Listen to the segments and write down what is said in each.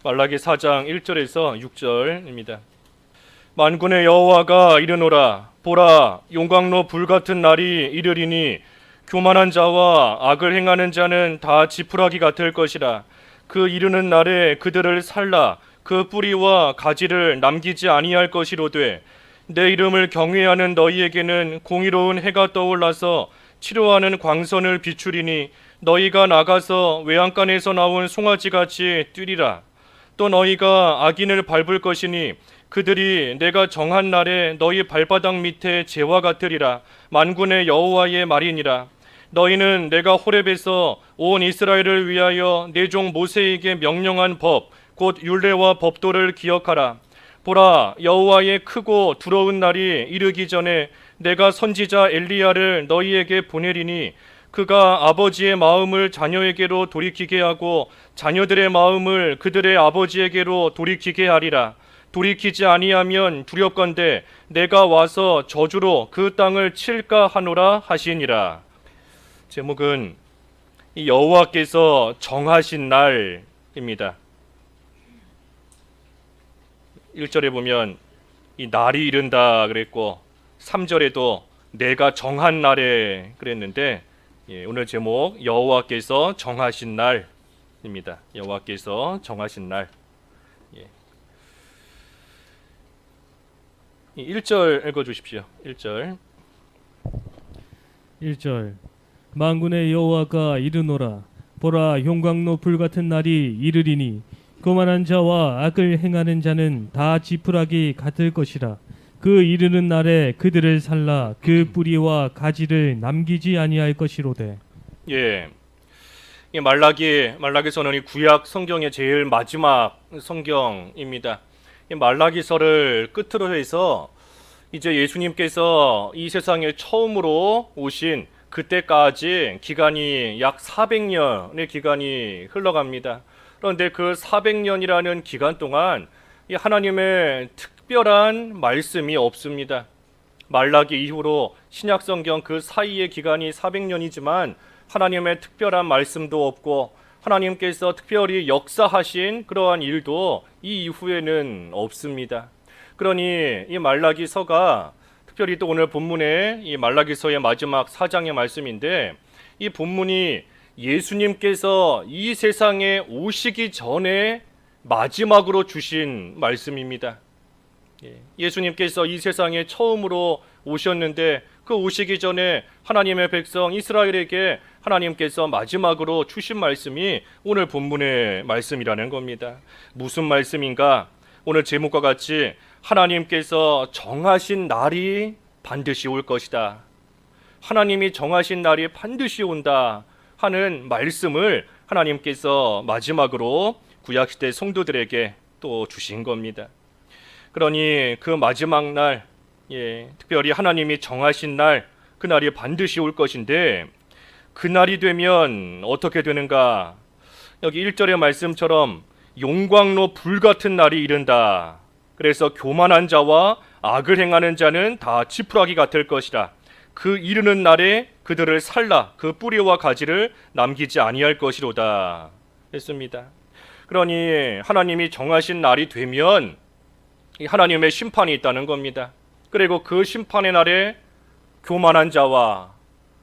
말라기 4장 1절에서 6절입니다. 만군의 여호와가 이르노라. 보라, 용광로 불같은 날이 이르리니 교만한 자와 악을 행하는 자는 다 지푸라기 같을 것이라. 그 이르는 날에 그들을 살라. 그 뿌리와 가지를 남기지 아니할 것이로되 내 이름을 경외하는 너희에게는 공의로운 해가 떠올라서 치료하는 광선을 비추리니 너희가 나가서 외양간에서 나온 송아지같이 뛰리라. 또 너희가 악인을 밟을 것이니 그들이 내가 정한 날에 너희 발바닥 밑에 재와 같으리라. 만군의 여호와의 말이니라. 너희는 내가 호렙에서 온 이스라엘을 위하여 내 종 모세에게 명령한 법 곧 율례와 법도를 기억하라. 보라, 여호와의 크고 두려운 날이 이르기 전에 내가 선지자 엘리야를 너희에게 보내리니 그가 아버지의 마음을 자녀에게로 돌이키게 하고 자녀들의 마음을 그들의 아버지에게로 돌이키게 하리라. 돌이키지 아니하면 두렵건대 내가 와서 저주로 그 땅을 칠까 하노라 하시니라. 제목은 이 여호와께서 정하신 날입니다. 1절에 보면 이 날이 이른다 그랬고 3절에도 내가 정한 날에 그랬는데 오늘 제목 여호와께서 정하신 날입니다. 여호와께서 정하신 날. 1절 읽어주십시오. 1절. 1절 만군의 여호와가 이르노라. 보라, 용광로 불같은 날이 이르리니 교만한 자와 악을 행하는 자는 다 지푸라기 같을 것이라. 그 이르는 날에 그들을 살라. 그 뿌리와 가지를 남기지 아니할 것이로되. 이 말라기서는 이 구약 성경의 제일 마지막 성경입니다. 이 말라기서를 끝으로 해서 이제 예수님께서 이 세상에 처음으로 오신 그때까지 기간이 약 400년의 기간이 흘러갑니다. 그런데 그 400년이라는 기간 동안 이 하나님의 특별한 말씀이 없습니다. 말라기 이후로 신약 성경 그 사이의 기간이 400년이지만 하나님의 특별한 말씀도 없고 하나님께서 특별히 역사하신 그러한 일도 이 이후에는 없습니다. 그러니 이 말라기서가 특별히 또 오늘 본문의 이 말라기서의 마지막 4장의 말씀인데 이 본문이 예수님께서 이 세상에 오시기 전에 마지막으로 주신 말씀입니다. 예수님께서 이 세상에 처음으로 오셨는데 그 오시기 전에 하나님의 백성 이스라엘에게 하나님께서 마지막으로 주신 말씀이 오늘 본문의 말씀이라는 겁니다. 무슨 말씀인가? 오늘 제목과 같이 하나님께서 정하신 날이 반드시 올 것이다. 하나님이 정하신 날이 반드시 온다 하는 말씀을 하나님께서 마지막으로 구약시대 성도들에게 또 주신 겁니다. 그러니 그 마지막 날, 특별히 하나님이 정하신 날, 그 날이 반드시 올 것인데 그 날이 되면 어떻게 되는가? 여기 1절의 말씀처럼 용광로 불같은 날이 이른다. 그래서 교만한 자와 악을 행하는 자는 다 지푸라기 같을 것이라. 그 이르는 날에 그들을 살라. 그 뿌리와 가지를 남기지 아니할 것이로다 했습니다. 그러니 하나님이 정하신 날이 되면 하나님의 심판이 있다는 겁니다. 그리고 그 심판의 날에 교만한 자와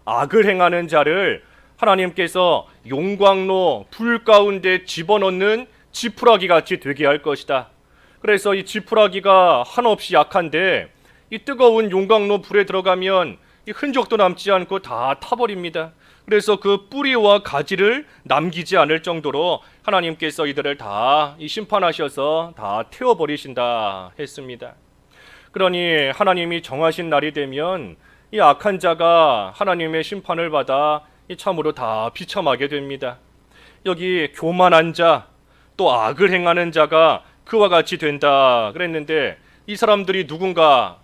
악을 행하는 자를 하나님께서 용광로 불 가운데 집어넣는 지푸라기 같이 되게 할 것이다. 그래서 이 지푸라기가 한없이 약한데 이 뜨거운 용광로 불에 들어가면 이 흔적도 남지 않고 다 타버립니다. 그래서 그 뿌리와 가지를 남기지 않을 정도로 하나님께서 이들을 다 심판하셔서 다 태워버리신다 했습니다. 그러니 하나님이 정하신 날이 되면 이 악한 자가 하나님의 심판을 받아 참으로 다 비참하게 됩니다. 여기 교만한 자, 또 악을 행하는 자가 그와 같이 된다 그랬는데 이 사람들이 누군가?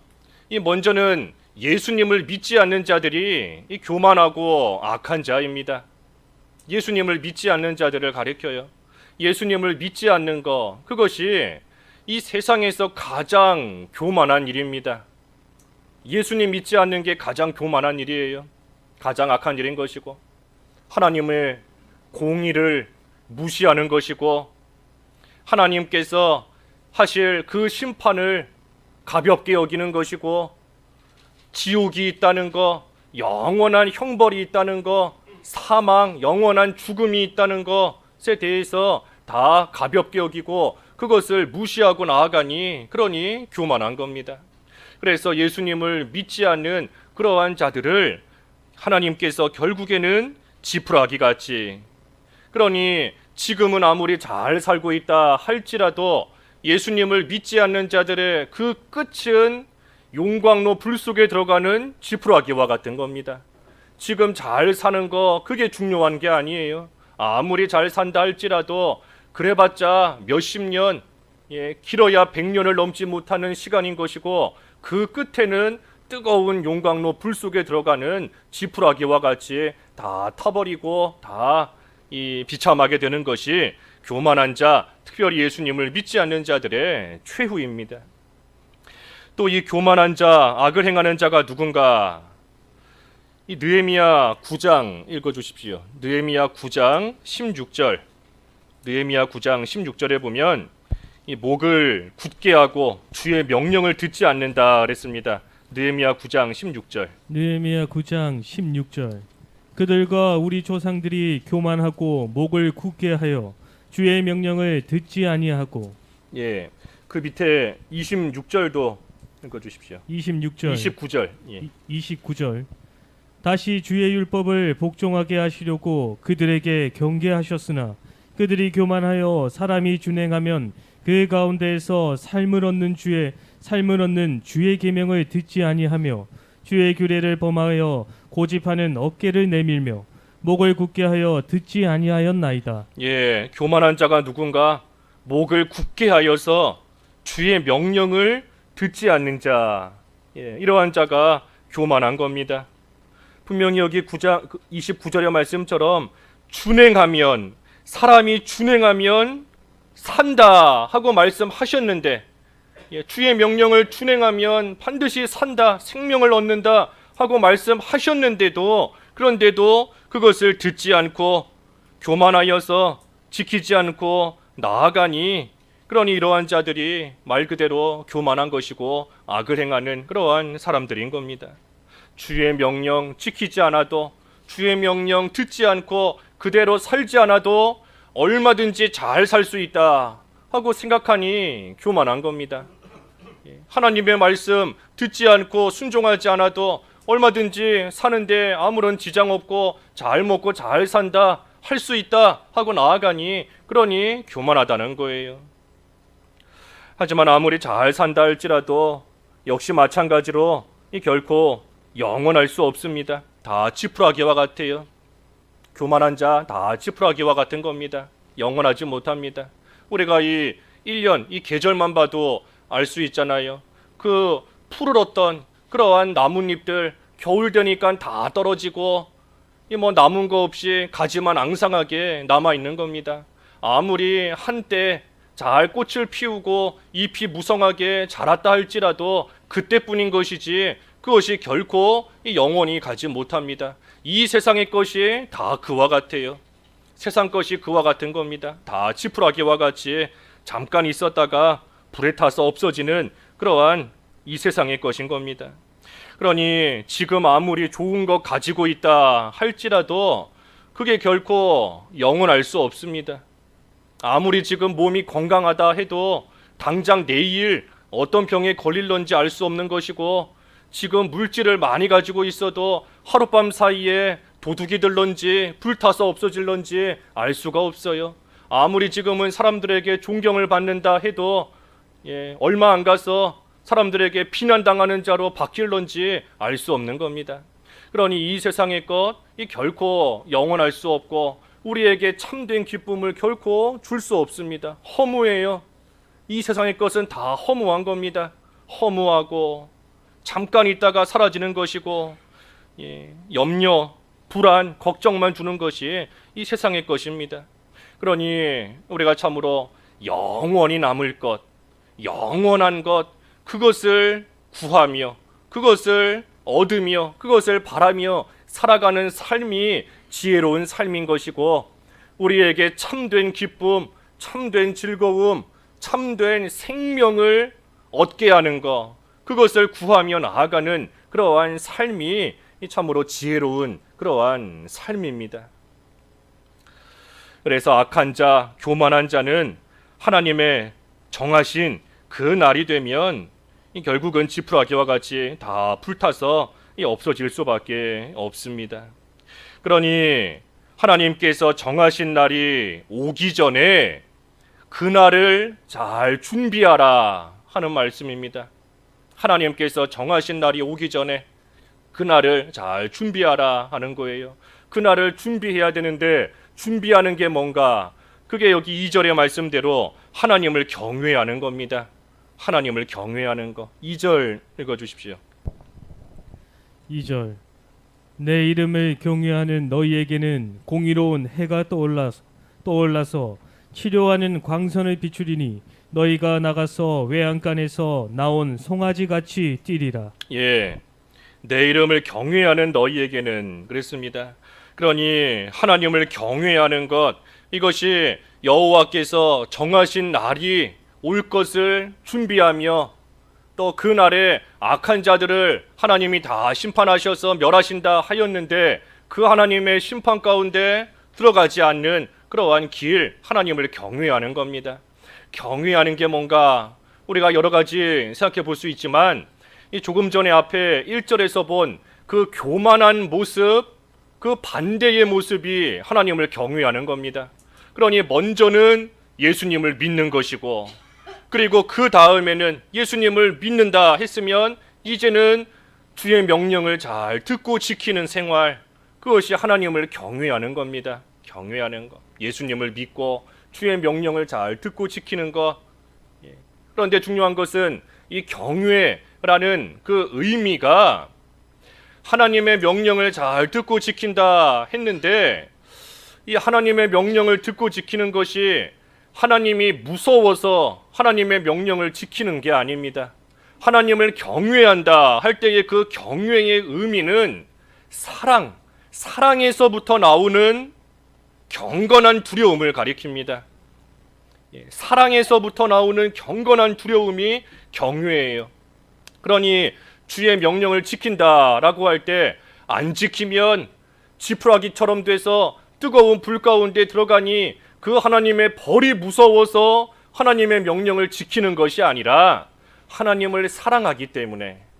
이 먼저는 예수님을 믿지 않는 자들이 이 교만하고 악한 자입니다. 예수님을 믿지 않는 자들을 가리켜요. 예수님을 믿지 않는 것, 그것이 이 세상에서 가장 교만한 일입니다. 예수님 믿지 않는 게 가장 교만한 일이에요. 가장 악한 일인 것이고 하나님의 공의를 무시하는 것이고 하나님께서 하실 그 심판을 가볍게 여기는 것이고, 지옥이 있다는 거, 영원한 형벌이 있다는 거, 사망, 영원한 죽음이 있다는 것에 대해서 다 가볍게 여기고 그것을 무시하고 나아가니, 그러니 교만한 겁니다. 그래서 예수님을 믿지 않는 그러한 자들을 하나님께서 결국에는 지푸라기 같이, 그러니 지금은 아무리 잘 살고 있다 할지라도 예수님을 믿지 않는 자들의 그 끝은 용광로 불 속에 들어가는 지푸라기와 같은 겁니다. 지금 잘 사는 거, 그게 중요한 게 아니에요. 아무리 잘 산다 할지라도 그래봤자 몇십 년, 길어야 100년을 넘지 못하는 시간인 것이고, 그 끝에는 뜨거운 용광로 불 속에 들어가는 지푸라기와 같이 다 타버리고 다 비참하게 되는 것이 교만한 자, 특별히 예수님을 믿지 않는 자들의 최후입니다. 또 이 교만한 자, 악을 행하는 자가 누군가? 이 느헤미야 9장 읽어주십시오. 느헤미야 9장 16절. 느헤미야 9장 16절에 보면 이 목을 굳게 하고 주의 명령을 듣지 않는다 그랬습니다. 느헤미야 9장 16절. 느헤미야 9장 16절. 그들과 우리 조상들이 교만하고 목을 굳게 하여 주의 명령을 듣지 아니하고. 예, 그 밑에 26절도 읽어주십시오. 26절. 29절. 예. 29절. 다시 주의 율법을 복종하게 하시려고 그들에게 경계하셨으나 그들이 교만하여 사람이 준행하면 그 가운데에서 삶을 얻는 주의 계명을 듣지 아니하며 주의 규례를 범하여 고집하는 어깨를 내밀며 목을 굳게 하여 듣지 아니하였나이다. 예, 교만한 자가 누군가? 목을 굳게 하여서 주의 명령을 듣지 않는 자. 예, 이러한 자가 교만한 겁니다. 분명히 여기 9장 29절의 말씀처럼 준행하면, 사람이 준행하면 산다 하고 말씀하셨는데, 주의 명령을 준행하면 반드시 산다, 생명을 얻는다 하고 말씀하셨는데도, 그런데도 그것을 듣지 않고 교만하여서 지키지 않고 나아가니, 그러니 이러한 자들이 말 그대로 교만한 것이고 악을 행하는 그러한 사람들인 겁니다. 주의 명령 지키지 않아도, 주의 명령 듣지 않고 그대로 살지 않아도 얼마든지 잘 살 수 있다 하고 생각하니 교만한 겁니다. 하나님의 말씀 듣지 않고 순종하지 않아도 얼마든지 사는데 아무런 지장 없고 잘 먹고 잘 산다, 할 수 있다 하고 나아가니, 그러니 교만하다는 거예요. 하지만 아무리 잘 산다 할지라도 역시 마찬가지로 결코 영원할 수 없습니다. 다 지푸라기와 같아요. 교만한 자 다 지푸라기와 같은 겁니다. 영원하지 못합니다. 우리가 이 1년 이 계절만 봐도 알 수 있잖아요. 그 푸르렀던 그러한 나뭇잎들 겨울 되니까 다 떨어지고 남은 거 없이 가지만 앙상하게 남아 있는 겁니다. 아무리 한때 잘 꽃을 피우고 잎이 무성하게 자랐다 할지라도 그때뿐인 것이지 그것이 결코 영원히 가지 못합니다. 이 세상의 것이 다 그와 같아요. 세상 것이 그와 같은 겁니다. 다 지푸라기와 같이 잠깐 있었다가 불에 타서 없어지는 그러한 이 세상의 것인 겁니다. 그러니 지금 아무리 좋은 것 가지고 있다 할지라도 그게 결코 영원할 수 없습니다. 아무리 지금 몸이 건강하다 해도 당장 내일 어떤 병에 걸릴런지 알 수 없는 것이고, 지금 물질을 많이 가지고 있어도 하룻밤 사이에 도둑이 들런지 불타서 없어질런지 알 수가 없어요. 아무리 지금은 사람들에게 존경을 받는다 해도 얼마 안 가서 사람들에게 비난당하는 자로 바뀔런지 알 수 없는 겁니다. 그러니 이 세상의 것 이 결코 영원할 수 없고 우리에게 참된 기쁨을 결코 줄 수 없습니다. 허무해요. 이 세상의 것은 다 허무한 겁니다. 허무하고 잠깐 있다가 사라지는 것이고, 염려, 불안, 걱정만 주는 것이 이 세상의 것입니다. 그러니 우리가 참으로 영원히 남을 것, 영원한 것, 그것을 구하며 그것을 얻으며 그것을 바라며 살아가는 삶이 지혜로운 삶인 것이고, 우리에게 참된 기쁨, 참된 즐거움, 참된 생명을 얻게 하는 것, 그것을 구하며 나아가는 그러한 삶이 참으로 지혜로운 그러한 삶입니다. 그래서 악한 자, 교만한 자는 하나님의 정하신 그 날이 되면 결국은 지푸라기와 같이 다 불타서 없어질 수밖에 없습니다. 그러니 하나님께서 정하신 날이 오기 전에 그 날을 잘 준비하라 하는 말씀입니다. 하나님께서 정하신 날이 오기 전에 그 날을 잘 준비하라 하는 거예요. 그 날을 준비해야 되는데 준비하는 게 뭔가? 그게 여기 2절의 말씀대로 하나님을 경외하는 겁니다. 하나님을 경외하는 것. 2절 읽어주십시오. 2절 내 이름을 경외하는 너희에게는 공의로운 해가 떠올라서 치료하는 광선을 비추리니 너희가 나가서 외양간에서 나온 송아지같이 뛰리라. 예, 내 이름을 경외하는 너희에게는 그랬습니다. 그러니 하나님을 경외하는 것, 이것이 여호와께서 정하신 날이 올 것을 준비하며 또 그 날에 악한 자들을 하나님이 다 심판하셔서 멸하신다 하였는데 그 하나님의 심판 가운데 들어가지 않는 그러한 길, 하나님을 경외하는 겁니다. 경외하는 게 뭔가? 우리가 여러 가지 생각해 볼 수 있지만 이 조금 전에 앞에 1절에서 본 그 교만한 모습, 그 반대의 모습이 하나님을 경외하는 겁니다. 그러니 먼저는 예수님을 믿는 것이고, 그리고 그 다음에는 예수님을 믿는다 했으면 이제는 주의 명령을 잘 듣고 지키는 생활, 그것이 하나님을 경외하는 겁니다. 경외하는 것, 예수님을 믿고 주의 명령을 잘 듣고 지키는 것. 그런데 중요한 것은 이 경외라는 그 의미가 하나님의 명령을 잘 듣고 지킨다 했는데, 이 하나님의 명령을 듣고 지키는 것이 하나님이 무서워서 하나님의 명령을 지키는 게 아닙니다. 하나님을 경외한다 할 때의 그 경외의 의미는 사랑에서부터 나오는 경건한 두려움을 가리킵니다. 사랑에서부터 나오는 경건한 두려움이 경외예요. 그러니 주의 명령을 지킨다라고 할 때 안 지키면 지푸라기처럼 돼서 뜨거운 불 가운데 들어가니 그 하나님의 벌이 무서워서 하나님의 명령을 지키는 것이 아니라 하나님을 사랑하기 때문에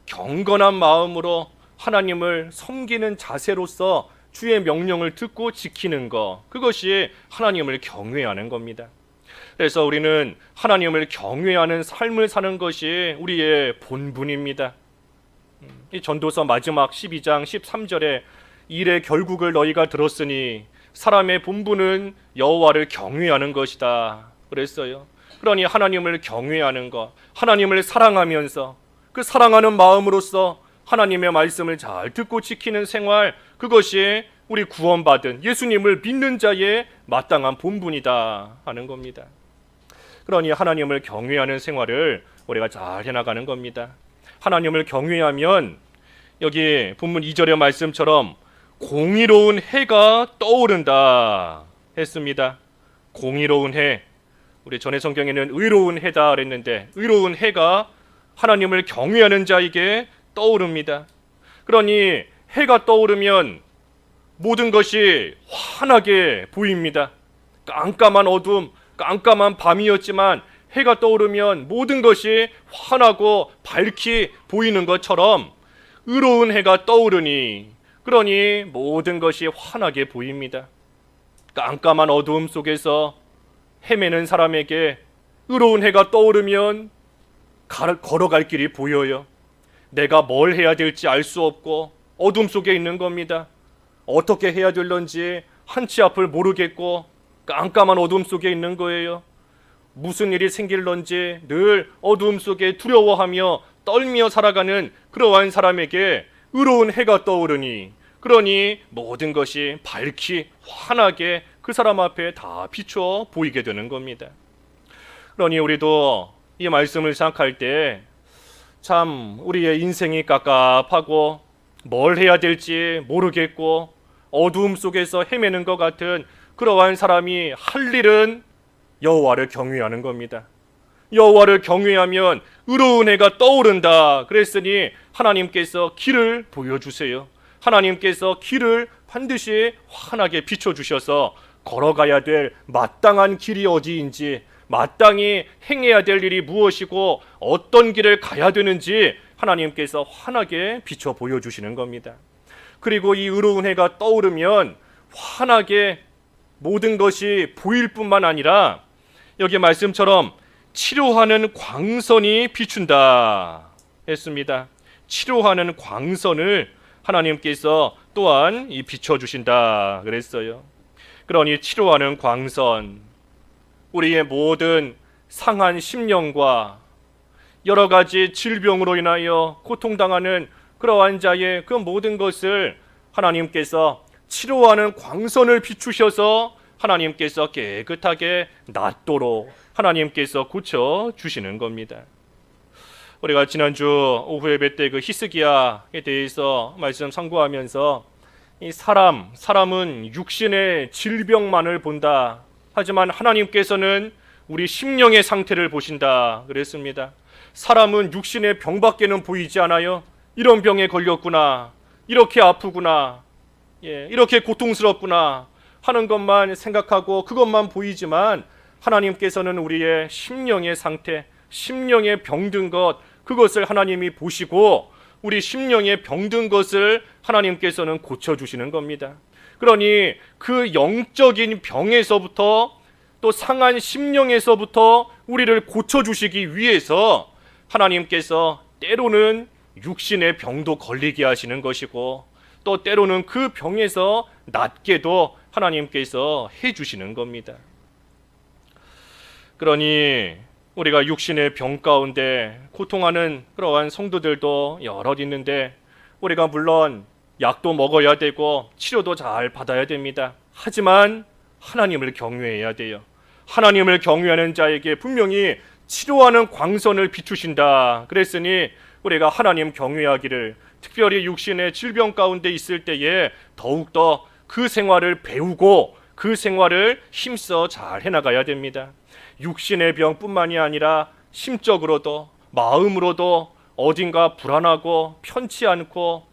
경건한 마음으로 하나님을 섬기는 자세로서 주의 명령을 듣고 지키는 것, 그것이 하나님을 경외하는 겁니다. 그래서 우리는 하나님을 경외하는 삶을 사는 것이 우리의 본분입니다. 이 전도서 마지막 12장 13절에 일의 결국을 너희가 들었으니 사람의 본분은 여호와를 경외하는 것이다 그랬어요. 그러니 하나님을 경외하는 것, 하나님을 사랑하면서 그 사랑하는 마음으로써 하나님의 말씀을 잘 듣고 지키는 생활, 그것이 우리 구원받은 예수님을 믿는 자의 마땅한 본분이다 하는 겁니다. 그러니 하나님을 경외하는 생활을 우리가 잘 해나가는 겁니다. 하나님을 경외하면 여기 본문 2절의 말씀처럼 공의로운 해가 떠오른다 했습니다. 공의로운 해, 우리 전에 성경에는 의로운 해다 그랬는데 의로운 해가 하나님을 경외하는 자에게 떠오릅니다. 그러니 해가 떠오르면 모든 것이 환하게 보입니다. 깜깜한 어둠, 깜깜한 밤이었지만 해가 떠오르면 모든 것이 환하고 밝게 보이는 것처럼 의로운 해가 떠오르니, 그러니 모든 것이 환하게 보입니다. 깜깜한 어두움 속에서 헤매는 사람에게 의로운 해가 떠오르면 걸어갈 길이 보여요. 내가 뭘 해야 될지 알 수 없고 어둠 속에 있는 겁니다. 어떻게 해야 될런지 한치 앞을 모르겠고 깜깜한 어둠 속에 있는 거예요. 무슨 일이 생길런지 늘 어둠 속에 두려워하며 떨며 살아가는 그러한 사람에게 의로운 해가 떠오르니, 그러니 모든 것이 밝히 환하게 그 사람 앞에 다 비추어 보이게 되는 겁니다. 그러니 우리도 이 말씀을 생각할 때 참 우리의 인생이 깝깝하고 뭘 해야 될지 모르겠고 어두움 속에서 헤매는 것 같은 그러한 사람이 할 일은 여호와를 경외하는 겁니다. 여호와를 경외하면 의로운 해가 떠오른다 그랬으니 하나님께서 길을 보여주세요. 하나님께서 길을 반드시 환하게 비춰주셔서 걸어가야 될 마땅한 길이 어디인지, 마땅히 행해야 될 일이 무엇이고 어떤 길을 가야 되는지 하나님께서 환하게 비춰 보여주시는 겁니다. 그리고 이 의로운 해가 떠오르면 환하게 모든 것이 보일 뿐만 아니라 여기 말씀처럼 치료하는 광선이 비춘다 했습니다. 치료하는 광선을 하나님께서 또한 비춰주신다 그랬어요. 그러니 치료하는 광선, 우리의 모든 상한 심령과 여러 가지 질병으로 인하여 고통당하는 그러한 자의 그 모든 것을 하나님께서 치료하는 광선을 비추셔서 하나님께서 깨끗하게 낫도록 하나님께서 고쳐주시는 겁니다. 우리가 지난주 오후 예배 때 그 히스기야에 대해서 말씀 상고하면서 이 사람은 육신의 질병만을 본다. 하지만 하나님께서는 우리 심령의 상태를 보신다 그랬습니다. 사람은 육신의 병밖에는 보이지 않아요. 이런 병에 걸렸구나, 이렇게 아프구나, 이렇게 고통스럽구나 하는 것만 생각하고 그것만 보이지만 하나님께서는 우리의 심령의 상태, 심령의 병든 것, 그것을 하나님이 보시고 우리 심령의 병든 것을 하나님께서는 고쳐주시는 겁니다. 그러니 그 영적인 병에서부터 또 상한 심령에서부터 우리를 고쳐주시기 위해서 하나님께서 때로는 육신의 병도 걸리게 하시는 것이고 또 때로는 그 병에서 낫게도 하나님께서 해주시는 겁니다. 그러니 우리가 육신의 병 가운데 고통하는 그러한 성도들도 여럿 있는데 우리가 물론 약도 먹어야 되고 치료도 잘 받아야 됩니다. 하지만 하나님을 경외해야 돼요. 하나님을 경외하는 자에게 분명히 치료하는 광선을 비추신다 그랬으니 우리가 하나님 경외하기를, 특별히 육신의 질병 가운데 있을 때에 더욱더 그 생활을 배우고 그 생활을 힘써 잘 해나가야 됩니다. 육신의 병뿐만이 아니라 심적으로도 마음으로도 어딘가 불안하고 편치 않고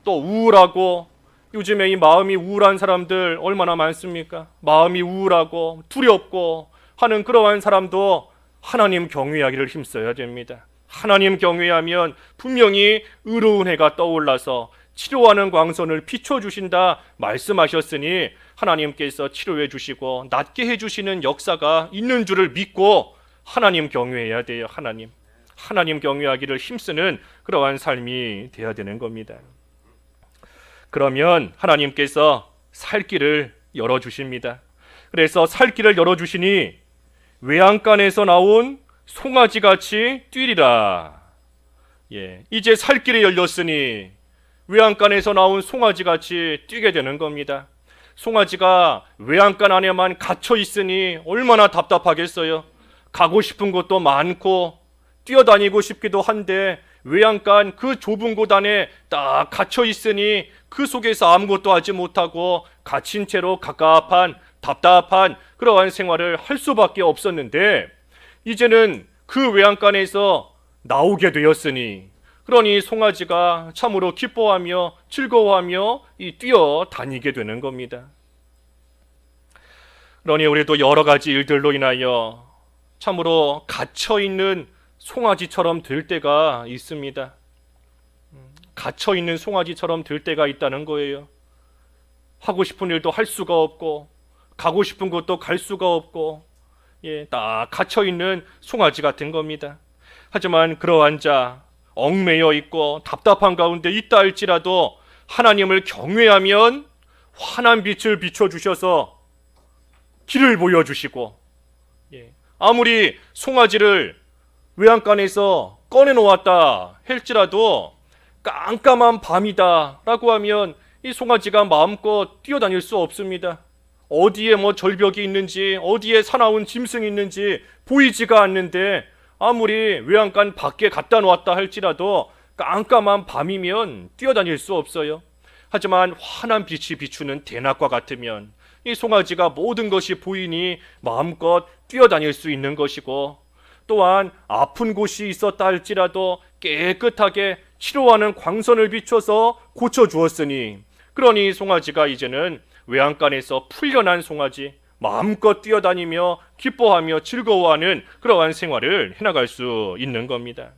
또 우울하고, 요즘에 이 마음이 우울한 사람들 얼마나 많습니까? 마음이 우울하고 두렵고 하는 그러한 사람도 하나님 경외하기를 힘써야 됩니다. 하나님 경외하면 분명히 의로운 해가 떠올라서 치료하는 광선을 비춰주신다 말씀하셨으니 하나님께서 치료해 주시고 낫게 해주시는 역사가 있는 줄을 믿고 하나님 경외해야 돼요. 하나님 경외하기를 힘쓰는 그러한 삶이 되어야 되는 겁니다. 그러면 하나님께서 살 길을 열어주십니다. 그래서 살 길을 열어주시니 외양간에서 나온 송아지같이 뛰리라. 이제 살 길이 열렸으니 외양간에서 나온 송아지같이 뛰게 되는 겁니다. 송아지가 외양간 안에만 갇혀 있으니 얼마나 답답하겠어요. 가고 싶은 곳도 많고 뛰어다니고 싶기도 한데 외양간 그 좁은 곳 안에 딱 갇혀 있으니 그 속에서 아무것도 하지 못하고 갇힌 채로 갑갑한 답답한 그러한 생활을 할 수밖에 없었는데 이제는 그 외양간에서 나오게 되었으니 그러니 송아지가 참으로 기뻐하며 즐거워하며 뛰어다니게 되는 겁니다. 그러니 우리도 여러 가지 일들로 인하여 참으로 갇혀있는 송아지처럼 될 때가 있습니다. 갇혀있는 송아지처럼 될 때가 있다는 거예요. 하고 싶은 일도 할 수가 없고 가고 싶은 곳도 갈 수가 없고 딱 갇혀있는 송아지 같은 겁니다. 하지만 그러한 자, 얽매여 있고 답답한 가운데 있다 할지라도 하나님을 경외하면 환한 빛을 비춰주셔서 길을 보여주시고 아무리 송아지를 외양간에서 꺼내놓았다 할지라도 깜깜한 밤이다 라고 하면 이 송아지가 마음껏 뛰어다닐 수 없습니다. 어디에 절벽이 있는지 어디에 사나운 짐승이 있는지 보이지가 않는데 아무리 외양간 밖에 갖다 놓았다 할지라도 깜깜한 밤이면 뛰어다닐 수 없어요. 하지만 환한 빛이 비추는 대낮과 같으면, 이 송아지가 모든 것이 보이니 마음껏 뛰어다닐 수 있는 것이고, 또한 아픈 곳이 있었다 할지라도 깨끗하게 치료하는 광선을 비춰서 고쳐주었으니, 그러니 송아지가 이제는 외양간에서 풀려난 송아지, 마음껏 뛰어다니며 기뻐하며 즐거워하는 그러한 생활을 해나갈 수 있는 겁니다.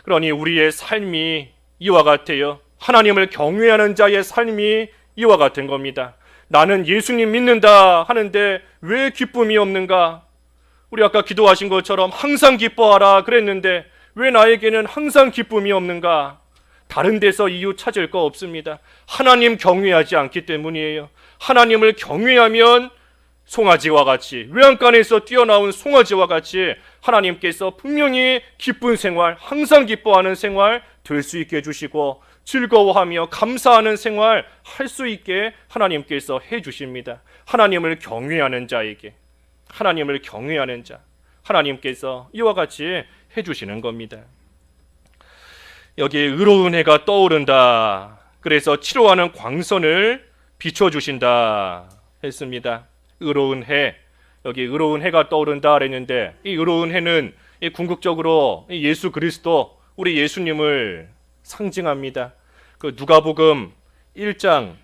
그러니 우리의 삶이 이와 같아요. 하나님을 경외하는 자의 삶이 이와 같은 겁니다. 나는 예수님 믿는다 하는데 왜 기쁨이 없는가? 우리 아까 기도하신 것처럼 항상 기뻐하라 그랬는데 왜 나에게는 항상 기쁨이 없는가? 다른 데서 이유 찾을 거 없습니다. 하나님 경외하지 않기 때문이에요. 하나님을 경외하면 송아지와 같이, 외양간에서 뛰어나온 송아지와 같이 하나님께서 분명히 기쁜 생활, 항상 기뻐하는 생활 될 수 있게 해주시고, 즐거워하며 감사하는 생활 할 수 있게 하나님께서 해주십니다. 하나님을 경외하는 자에게, 하나님을 경외하는 자, 하나님께서 이와 같이 해주시는 겁니다. 여기에 의로운 해가 떠오른다, 그래서 치료하는 광선을 비춰주신다 했습니다. 의로운 해, 여기 의로운 해가 떠오른다 그랬는데, 이 의로운 해는 궁극적으로 예수 그리스도, 우리 예수님을 상징합니다. 그 누가복음 1장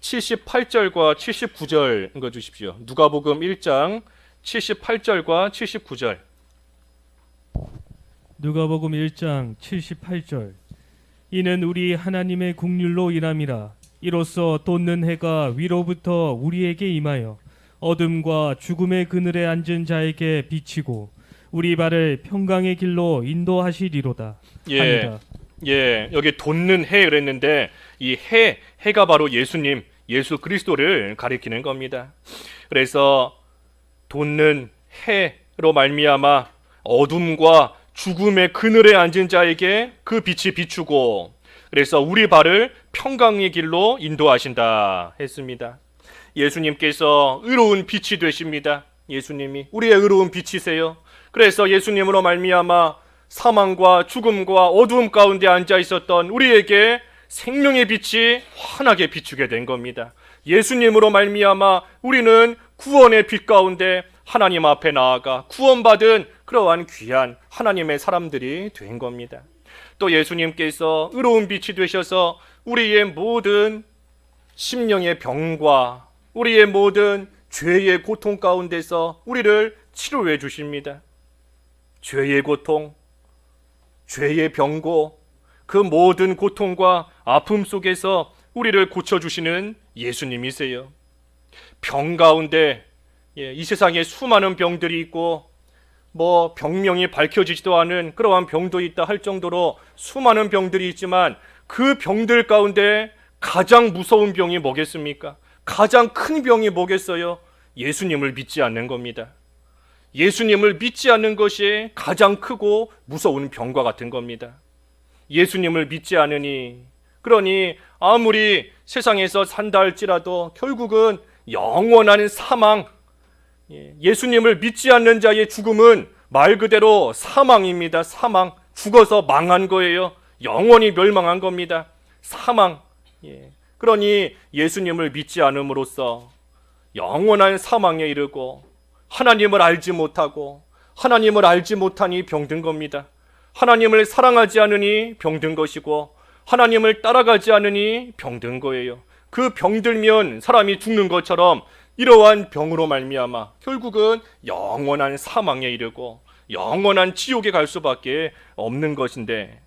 78절과 79절 읽어 주십시오. 누가복음 1장 78절과 79절. 누가복음 1장 78절. 이는 우리 하나님의 국률로 일함이라. 이로써 돋는 해가 위로부터 우리에게 임하여 어둠과 죽음의 그늘에 앉은 자에게 비치고 우리 발을 평강의 길로 인도하시리로다. 여기 돋는 해 그랬는데, 이 해가 바로 예수님, 예수 그리스도를 가리키는 겁니다. 그래서 돋는 해로 말미암아 어둠과 죽음의 그늘에 앉은 자에게 그 빛이 비추고, 그래서 우리 발을 평강의 길로 인도하신다 했습니다. 예수님께서 의로운 빛이 되십니다. 예수님이 우리의 의로운 빛이세요. 그래서 예수님으로 말미암아 사망과 죽음과 어두움 가운데 앉아 있었던 우리에게 생명의 빛이 환하게 비추게 된 겁니다. 예수님으로 말미암아 우리는 구원의 빛 가운데 하나님 앞에 나아가 구원받은 그러한 귀한 하나님의 사람들이 된 겁니다. 또 예수님께서 의로운 빛이 되셔서 우리의 모든 심령의 병과 우리의 모든 죄의 고통 가운데서 우리를 치료해 주십니다. 죄의 고통, 죄의 병고, 그 모든 고통과 아픔 속에서 우리를 고쳐주시는 예수님이세요. 병 가운데 이 세상에 수많은 병들이 있고 병명이 밝혀지지도 않은 그러한 병도 있다 할 정도로 수많은 병들이 있지만, 그 병들 가운데 가장 무서운 병이 뭐겠습니까? 가장 큰 병이 뭐겠어요? 예수님을 믿지 않는 겁니다. 예수님을 믿지 않는 것이 가장 크고 무서운 병과 같은 겁니다. 예수님을 믿지 않으니, 그러니 아무리 세상에서 산다 할지라도 결국은 영원한 사망, 예수님을 믿지 않는 자의 죽음은 말 그대로 사망입니다. 사망, 죽어서 망한 거예요. 영원히 멸망한 겁니다. 사망. 그러니 예수님을 믿지 않음으로써 영원한 사망에 이르고, 하나님을 알지 못하고 하나님을 알지 못하니 병든 겁니다. 하나님을 사랑하지 않으니 병든 것이고, 하나님을 따라가지 않으니 병든 거예요. 그 병들면 사람이 죽는 것처럼 이러한 병으로 말미암아 결국은 영원한 사망에 이르고 영원한 지옥에 갈 수밖에 없는 것인데,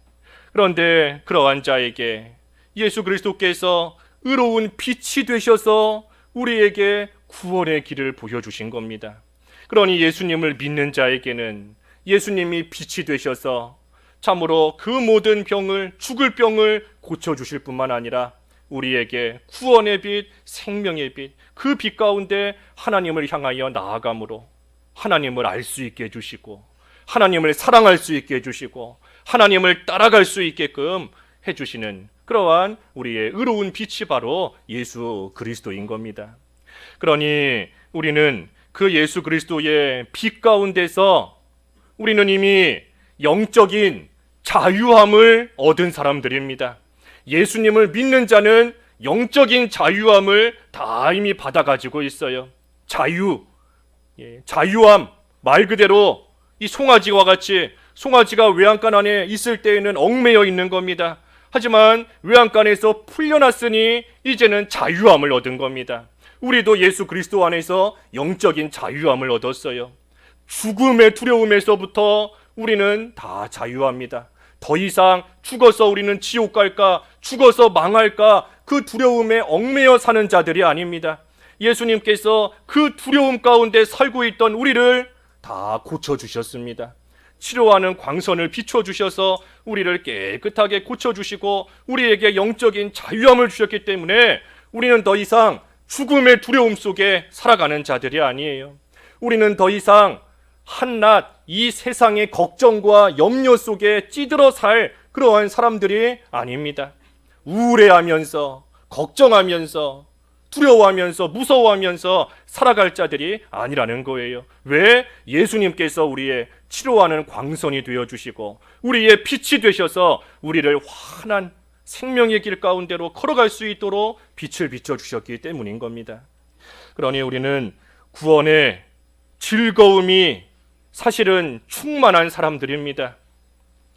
그런데 그러한 자에게 예수 그리스도께서 의로운 빛이 되셔서 우리에게 구원의 길을 보여주신 겁니다. 그러니 예수님을 믿는 자에게는 예수님이 빛이 되셔서 참으로 그 모든 병을, 죽을 병을 고쳐주실 뿐만 아니라 우리에게 구원의 빛, 생명의 빛, 그 빛 가운데 하나님을 향하여 나아감으로 하나님을 알 수 있게 해주시고, 하나님을 사랑할 수 있게 해주시고, 하나님을 따라갈 수 있게끔 해주시는 그러한 우리의 의로운 빛이 바로 예수 그리스도인 겁니다. 그러니 우리는 그 예수 그리스도의 빛 가운데서 우리는 이미 영적인 자유함을 얻은 사람들입니다. 예수님을 믿는 자는 영적인 자유함을 다 이미 받아가지고 있어요. 자유, 자유함, 말 그대로 이 송아지와 같이 송아지가 외양간 안에 있을 때에는 얽매여 있는 겁니다. 하지만 외양간에서 풀려났으니 이제는 자유함을 얻은 겁니다. 우리도 예수 그리스도 안에서 영적인 자유함을 얻었어요. 죽음의 두려움에서부터 우리는 다 자유합니다. 더 이상 죽어서 우리는 지옥 갈까, 죽어서 망할까, 그 두려움에 얽매여 사는 자들이 아닙니다. 예수님께서 그 두려움 가운데 살고 있던 우리를 다 고쳐주셨습니다. 치료하는 광선을 비춰주셔서 우리를 깨끗하게 고쳐주시고 우리에게 영적인 자유함을 주셨기 때문에 우리는 더 이상 죽음의 두려움 속에 살아가는 자들이 아니에요. 우리는 더 이상 한낱 이 세상의 걱정과 염려 속에 찌들어 살 그러한 사람들이 아닙니다. 우울해하면서 걱정하면서 두려워하면서 무서워하면서 살아갈 자들이 아니라는 거예요. 왜? 예수님께서 우리의 치료하는 광선이 되어주시고 우리의 빛이 되셔서 우리를 환한 생명의 길 가운데로 걸어갈 수 있도록 빛을 비춰주셨기 때문인 겁니다. 그러니 우리는 구원의 즐거움이 사실은 충만한 사람들입니다.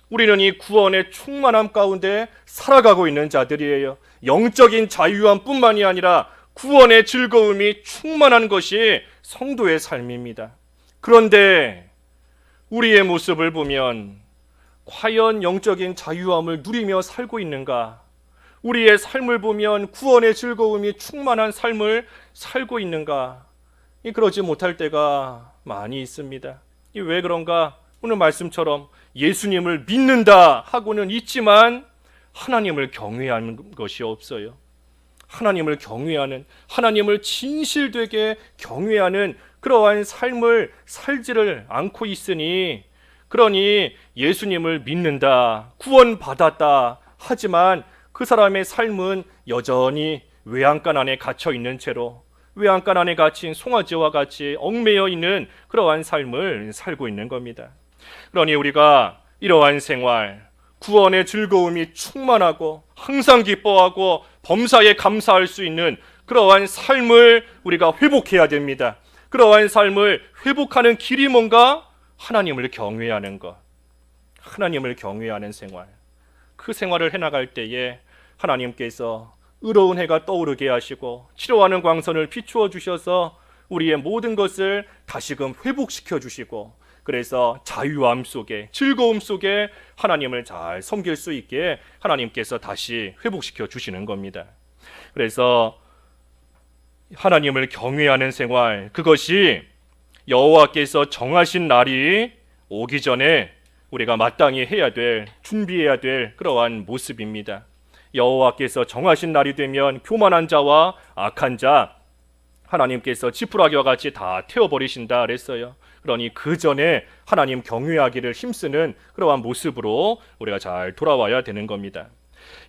우리는 이 구원의 충만함 가운데 살아가고 있는 자들이에요. 영적인 자유함 뿐만이 아니라 구원의 즐거움이 충만한 것이 성도의 삶입니다. 그런데 우리의 모습을 보면 과연 영적인 자유함을 누리며 살고 있는가? 우리의 삶을 보면 구원의 즐거움이 충만한 삶을 살고 있는가? 그러지 못할 때가 많이 있습니다. 왜 그런가? 오늘 말씀처럼 예수님을 믿는다 하고는 있지만 하나님을 경외하는 것이 없어요. 하나님을 경외하는, 하나님을 진실되게 경외하는 그러한 삶을 살지를 않고 있으니, 그러니 예수님을 믿는다, 구원받았다 하지만 그 사람의 삶은 여전히 외양간 안에 갇혀 있는 채로, 외양간 안에 갇힌 송아지와 같이 얽매여 있는 그러한 삶을 살고 있는 겁니다. 그러니 우리가 이러한 생활, 구원의 즐거움이 충만하고 항상 기뻐하고 범사에 감사할 수 있는 그러한 삶을 우리가 회복해야 됩니다. 그러한 삶을 회복하는 길이 뭔가? 하나님을 경외하는 것, 하나님을 경외하는 생활. 그 생활을 해나갈 때에 하나님께서 의로운 해가 떠오르게 하시고 치료하는 광선을 비추어 주셔서 우리의 모든 것을 다시금 회복시켜 주시고, 그래서 자유함 속에, 즐거움 속에 하나님을 잘 섬길 수 있게 하나님께서 다시 회복시켜 주시는 겁니다. 그래서 하나님을 경외하는 생활, 그것이 여호와께서 정하신 날이 오기 전에 우리가 마땅히 해야 될, 준비해야 될 그러한 모습입니다. 여호와께서 정하신 날이 되면 교만한 자와 악한 자 하나님께서 지푸라기와 같이 다 태워버리신다 그랬어요. 그러니 그 전에 하나님 경외하기를 힘쓰는 그러한 모습으로 우리가 잘 돌아와야 되는 겁니다.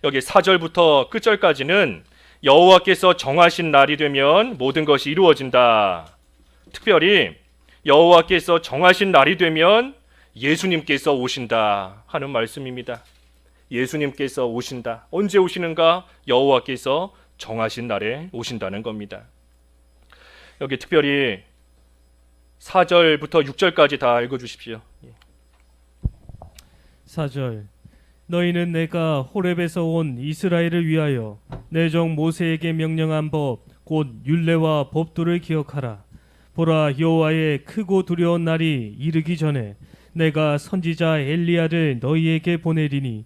여기 4절부터 끝절까지는 여호와께서 정하신 날이 되면 모든 것이 이루어진다. 특별히 여호와께서 정하신 날이 되면 예수님께서 오신다 하는 말씀입니다. 예수님께서 오신다. 언제 오시는가? 여호와께서 정하신 날에 오신다는 겁니다. 여기 특별히 4절부터 6절까지 다 읽어주십시오. 4절. 너희는 내가 호렙에서 온 이스라엘을 위하여 내 종 모세에게 명령한 법 곧 율례와 법도를 기억하라. 보라, 여호와의 크고 두려운 날이 이르기 전에 내가 선지자 엘리야를 너희에게 보내리니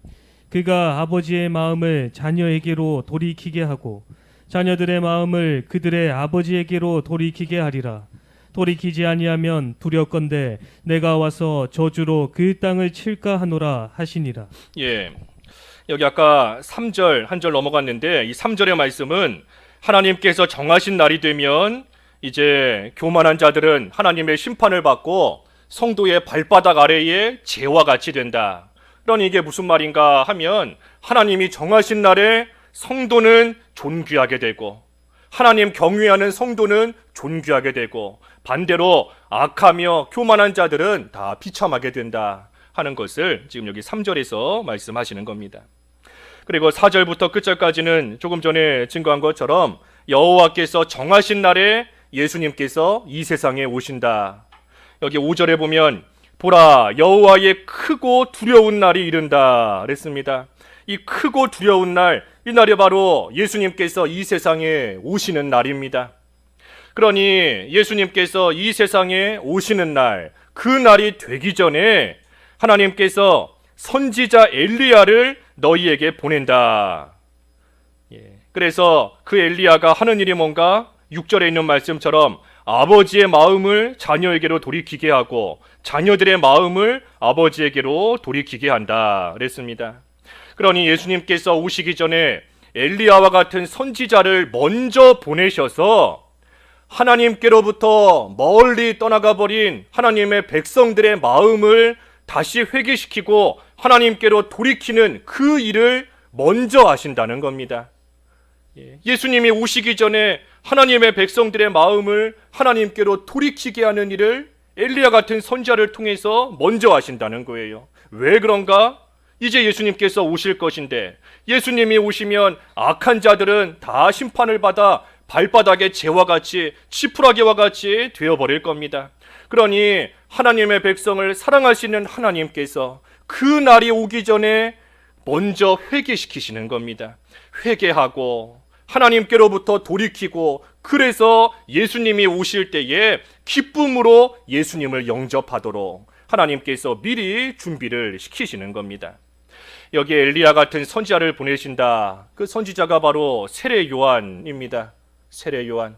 그가 아버지의 마음을 자녀에게로 돌이키게 하고 자녀들의 마음을 그들의 아버지에게로 돌이키게 하리라. 돌이키지 아니하면 두렵건대 내가 와서 저주로 그 땅을 칠까 하노라 하시니라. 예, 여기 아까 3절 한 절 넘어갔는데 이 3절의 말씀은 하나님께서 정하신 날이 되면 이제 교만한 자들은 하나님의 심판을 받고 성도의 발바닥 아래에 재와 같이 된다. 그러니 이게 무슨 말인가 하면 하나님이 정하신 날에 성도는 존귀하게 되고 하나님 경외하는 성도는 존귀하게 되고 반대로 악하며 교만한 자들은 다 비참하게 된다 하는 것을 지금 여기 3절에서 말씀하시는 겁니다. 그리고 4절부터 끝절까지는 조금 전에 증거한 것처럼 여호와께서 정하신 날에 예수님께서 이 세상에 오신다. 여기 5절에 보면 보라 여호와의 크고 두려운 날이 이른다 그랬습니다. 이 크고 두려운 날, 이 날이 바로 예수님께서 이 세상에 오시는 날입니다. 그러니 예수님께서 이 세상에 오시는 날, 그 날이 되기 전에 하나님께서 선지자 엘리야를 너희에게 보낸다. 그래서 그 엘리야가 하는 일이 뭔가 6절에 있는 말씀처럼 아버지의 마음을 자녀에게로 돌이키게 하고 자녀들의 마음을 아버지에게로 돌이키게 한다 그랬습니다. 그러니 예수님께서 오시기 전에 엘리야와 같은 선지자를 먼저 보내셔서 하나님께로부터 멀리 떠나가 버린 하나님의 백성들의 마음을 다시 회개시키고 하나님께로 돌이키는 그 일을 먼저 하신다는 겁니다. 예수님이 오시기 전에 하나님의 백성들의 마음을 하나님께로 돌이키게 하는 일을 엘리야 같은 선지자를 통해서 먼저 하신다는 거예요. 왜 그런가? 이제 예수님께서 오실 것인데 예수님이 오시면 악한 자들은 다 심판을 받아 발바닥에 재와 같이 지푸라기와 같이 되어버릴 겁니다. 그러니 하나님의 백성을 사랑하시는 하나님께서 그 날이 오기 전에 먼저 회개시키시는 겁니다. 회개하고 하나님께로부터 돌이키고 그래서 예수님이 오실 때에 기쁨으로 예수님을 영접하도록 하나님께서 미리 준비를 시키시는 겁니다. 여기 엘리야 같은 선지자를 보내신다. 그 선지자가 바로 세례 요한입니다. 세례 요한.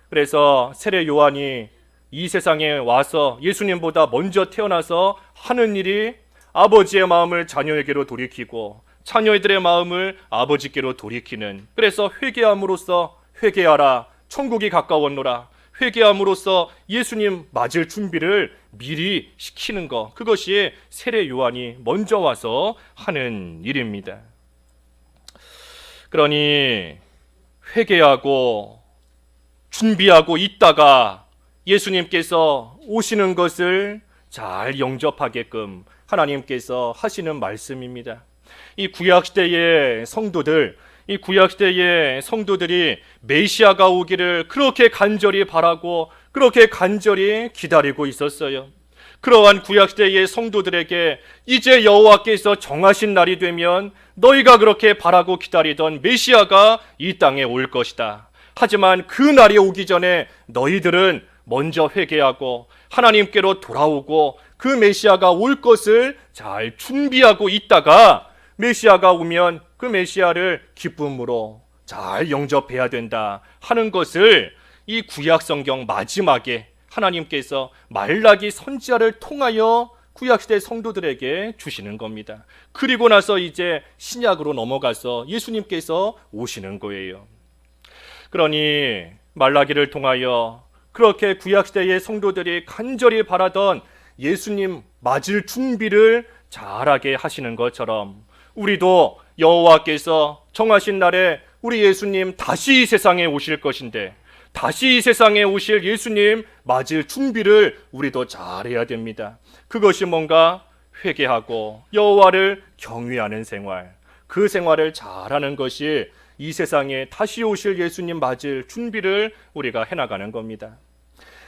그래서 세례 요한이 이 세상에 와서 예수님보다 먼저 태어나서 하는 일이 아버지의 마음을 자녀에게로 돌이키고 자녀들의 마음을 아버지께로 돌이키는, 그래서 회개함으로써 회개하라 천국이 가까웠노라, 회개함으로써 예수님 맞을 준비를 미리 시키는 것, 그것이 세례 요한이 먼저 와서 하는 일입니다. 그러니 회개하고 준비하고 있다가 예수님께서 오시는 것을 잘 영접하게끔 하나님께서 하시는 말씀입니다. 이 구약시대의 성도들, 이 구약시대의 성도들이 메시아가 오기를 그렇게 간절히 바라고 그렇게 간절히 기다리고 있었어요. 그러한 구약시대의 성도들에게 이제 여호와께서 정하신 날이 되면 너희가 그렇게 바라고 기다리던 메시아가 이 땅에 올 것이다. 하지만 그 날이 오기 전에 너희들은 먼저 회개하고 하나님께로 돌아오고 그 메시아가 올 것을 잘 준비하고 있다가 메시아가 오면 그 메시아를 기쁨으로 잘 영접해야 된다 하는 것을 이 구약 성경 마지막에 하나님께서 말라기 선지자를 통하여 구약시대 성도들에게 주시는 겁니다. 그리고 나서 이제 신약으로 넘어가서 예수님께서 오시는 거예요. 그러니 말라기를 통하여 그렇게 구약시대의 성도들이 간절히 바라던 예수님 맞을 준비를 잘하게 하시는 것처럼 우리도 여호와께서 정하신 날에 우리 예수님 다시 이 세상에 오실 것인데 다시 이 세상에 오실 예수님 맞을 준비를 우리도 잘해야 됩니다. 그것이 뭔가 회개하고 여호와를 경외하는 생활, 그 생활을 잘하는 것이 이 세상에 다시 오실 예수님 맞을 준비를 우리가 해나가는 겁니다.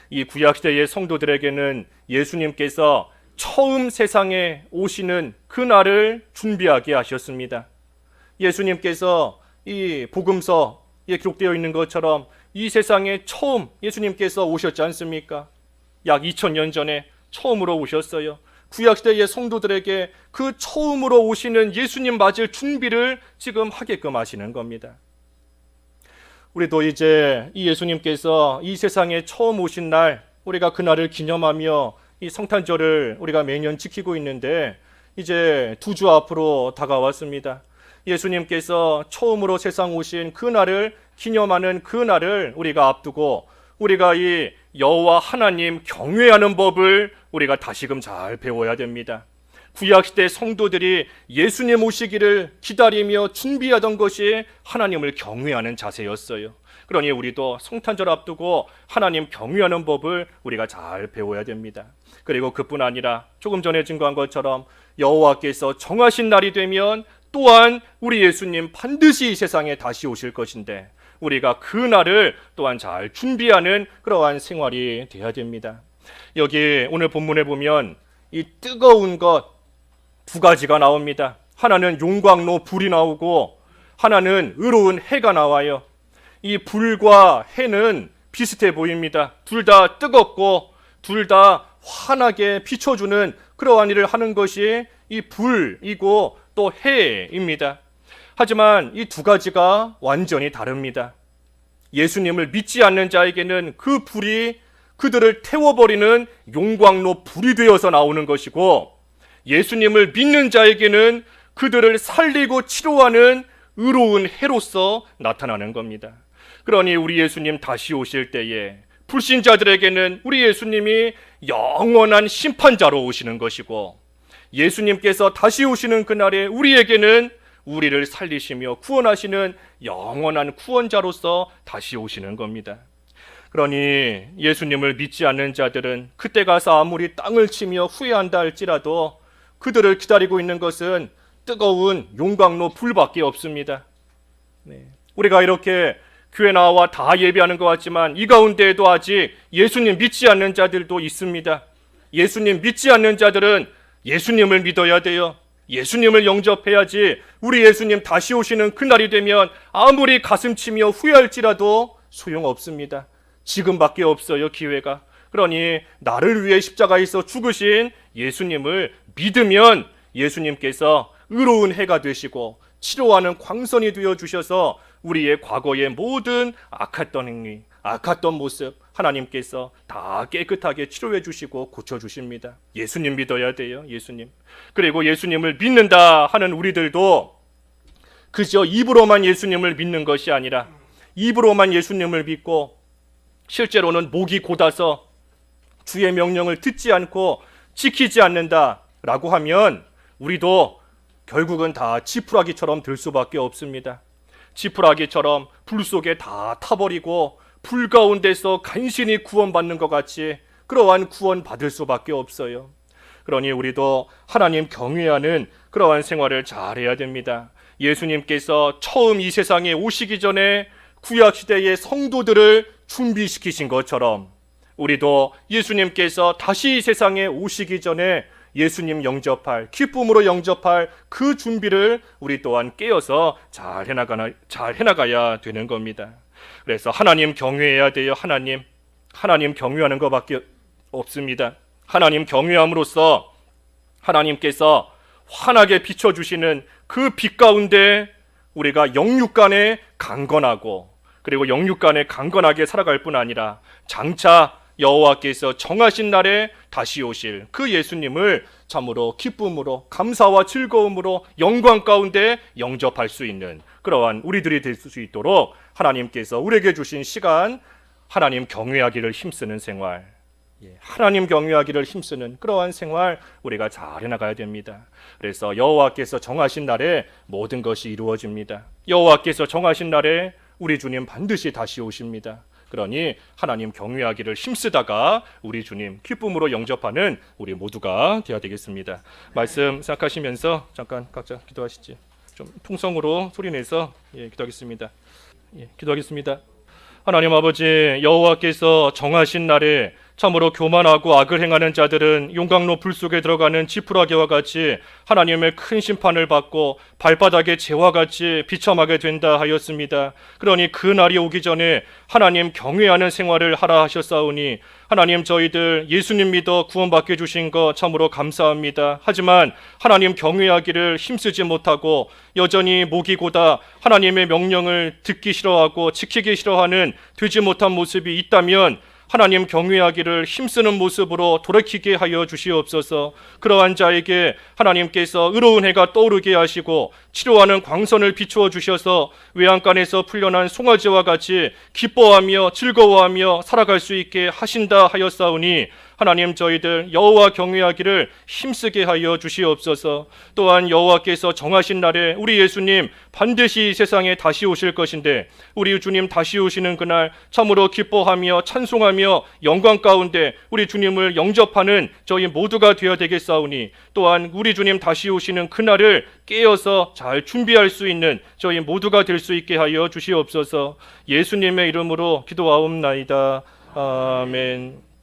이 구약시대의 성도들에게는 예수님께서 처음 세상에 오시는 그날을 준비하게 하셨습니다. 예수님께서 이 복음서에 기록되어 있는 것처럼 이 세상에 처음 예수님께서 오셨지 않습니까? 약 2000년 전에 처음으로 오셨어요. 구약시대의 성도들에게 그 처음으로 오시는 예수님 맞을 준비를 지금 하게끔 하시는 겁니다. 우리도 이제 이 예수님께서 이 세상에 처음 오신 날, 우리가 그날을 기념하며 이 성탄절을 우리가 매년 지키고 있는데 이제 2주 앞으로 다가왔습니다. 예수님께서 처음으로 세상 오신 그 날을 기념하는 그 날을 우리가 앞두고 우리가 이 여호와 하나님 경외하는 법을 우리가 다시금 잘 배워야 됩니다. 구약시대 성도들이 예수님 오시기를 기다리며 준비하던 것이 하나님을 경외하는 자세였어요. 그러니 우리도 성탄절 앞두고 하나님 경외하는 법을 우리가 잘 배워야 됩니다. 그리고 그뿐 아니라 조금 전에 증거한 것처럼 여호와께서 정하신 날이 되면 또한 우리 예수님 반드시 이 세상에 다시 오실 것인데 우리가 그 날을 또한 잘 준비하는 그러한 생활이 되어야 됩니다. 여기 오늘 본문에 보면 이 뜨거운 것 두 가지가 나옵니다. 하나는 용광로 불이 나오고 하나는 의로운 해가 나와요. 이 불과 해는 비슷해 보입니다. 둘 다 뜨겁고 둘 다 환하게 비춰주는 그러한 일을 하는 것이 이 불이고 또 해입니다. 하지만 이 두 가지가 완전히 다릅니다. 예수님을 믿지 않는 자에게는 그 불이 그들을 태워버리는 용광로 불이 되어서 나오는 것이고, 예수님을 믿는 자에게는 그들을 살리고 치료하는 의로운 해로서 나타나는 겁니다. 그러니 우리 예수님 다시 오실 때에 불신자들에게는 우리 예수님이 영원한 심판자로 오시는 것이고, 예수님께서 다시 오시는 그날에 우리에게는 우리를 살리시며 구원하시는 영원한 구원자로서 다시 오시는 겁니다. 그러니 예수님을 믿지 않는 자들은 그때 가서 아무리 땅을 치며 후회한다 할지라도 그들을 기다리고 있는 것은 뜨거운 용광로 불밖에 없습니다. 우리가 이렇게 교회 나와 다 예배하는 것 같지만 이 가운데에도 아직 예수님 믿지 않는 자들도 있습니다. 예수님 믿지 않는 자들은 예수님을 믿어야 돼요. 예수님을 영접해야지 우리 예수님 다시 오시는 그날이 되면 아무리 가슴치며 후회할지라도 소용없습니다. 지금밖에 없어요, 기회가. 그러니 나를 위해 십자가에서 죽으신 예수님을 믿으면 예수님께서 의로운 해가 되시고 치료하는 광선이 되어주셔서 우리의 과거의 모든 악했던 행위, 악했던 모습 하나님께서 다 깨끗하게 치료해 주시고 고쳐주십니다. 예수님 믿어야 돼요, 예수님. 그리고 예수님을 믿는다 하는 우리들도 그저 입으로만 예수님을 믿는 것이 아니라 입으로만 예수님을 믿고 실제로는 목이 곧아서 주의 명령을 듣지 않고 지키지 않는다라고 하면 우리도 결국은 다 지푸라기처럼 될 수밖에 없습니다. 지푸라기처럼 불 속에 다 타버리고 불 가운데서 간신히 구원받는 것 같이 그러한 구원받을 수밖에 없어요. 그러니 우리도 하나님 경외하는 그러한 생활을 잘해야 됩니다. 예수님께서 처음 이 세상에 오시기 전에 구약시대의 성도들을 준비시키신 것처럼 우리도 예수님께서 다시 이 세상에 오시기 전에 예수님 영접할, 기쁨으로 영접할 그 준비를 우리 또한 깨어서 잘 해나가야 되는 겁니다. 그래서 하나님 경외해야 돼요. 하나님 경외하는 것밖에 없습니다. 하나님 경외함으로써 하나님께서 환하게 비춰주시는 그 빛 가운데 우리가 영육간에 강건하고 그리고 영육간에 강건하게 살아갈 뿐 아니라 장차 여호와께서 정하신 날에 다시 오실 그 예수님을 참으로 기쁨으로 감사와 즐거움으로 영광 가운데 영접할 수 있는 그러한 우리들이 될 수 있도록 하나님께서 우리에게 주신 시간, 하나님 경외하기를 힘쓰는 생활, 하나님 경외하기를 힘쓰는 그러한 생활 우리가 잘 해나가야 됩니다. 그래서 여호와께서 정하신 날에 모든 것이 이루어집니다. 여호와께서 정하신 날에 우리 주님 반드시 다시 오십니다. 그러니 하나님 경외하기를 힘쓰다가 우리 주님 기쁨으로 영접하는 우리 모두가 되어야 되겠습니다. 말씀 생각하시면서 잠깐 각자 기도하시지. 좀 통성으로 소리내서 기도하겠습니다. 기도하겠습니다. 하나님 아버지, 여호와께서 정하신 날에 참으로 교만하고 악을 행하는 자들은 용광로 불 속에 들어가는 지푸라기와 같이 하나님의 큰 심판을 받고 발바닥에 재와 같이 비참하게 된다 하였습니다. 그러니 그 날이 오기 전에 하나님 경외하는 생활을 하라 하셨사오니 하나님 저희들 예수님 믿어 구원받게 주신 것 참으로 감사합니다. 하지만 하나님 경외하기를 힘쓰지 못하고 여전히 목이 고다 하나님의 명령을 듣기 싫어하고 지키기 싫어하는 되지 못한 모습이 있다면 하나님 경외하기를 힘쓰는 모습으로 돌이키게 하여 주시옵소서. 그러한 자에게 하나님께서 의로운 해가 떠오르게 하시고 치료하는 광선을 비추어 주셔서 외양간에서 풀려난 송아지와 같이 기뻐하며 즐거워하며 살아갈 수 있게 하신다 하였사오니 하나님, 저희들 여호와 경외하기를 힘쓰게 하여 주시옵소서. 또한 여호와께서 정하신 날에 우리 예수님 반드시 이 세상에 다시 오실 것인데, 우리 주님 다시 오시는 그날 참으로 기뻐하며 찬송하며 영광 가운데 우리 주님을 영접하는 저희 모두가 되어야 되겠사오니, 또한 우리 주님 다시 오시는 그날을 깨어서 잘 준비할 수 있는 저희 모두가 될 수 있게 하여 주시옵소서. 예수님의 이름으로 기도하옵나이다. 아멘.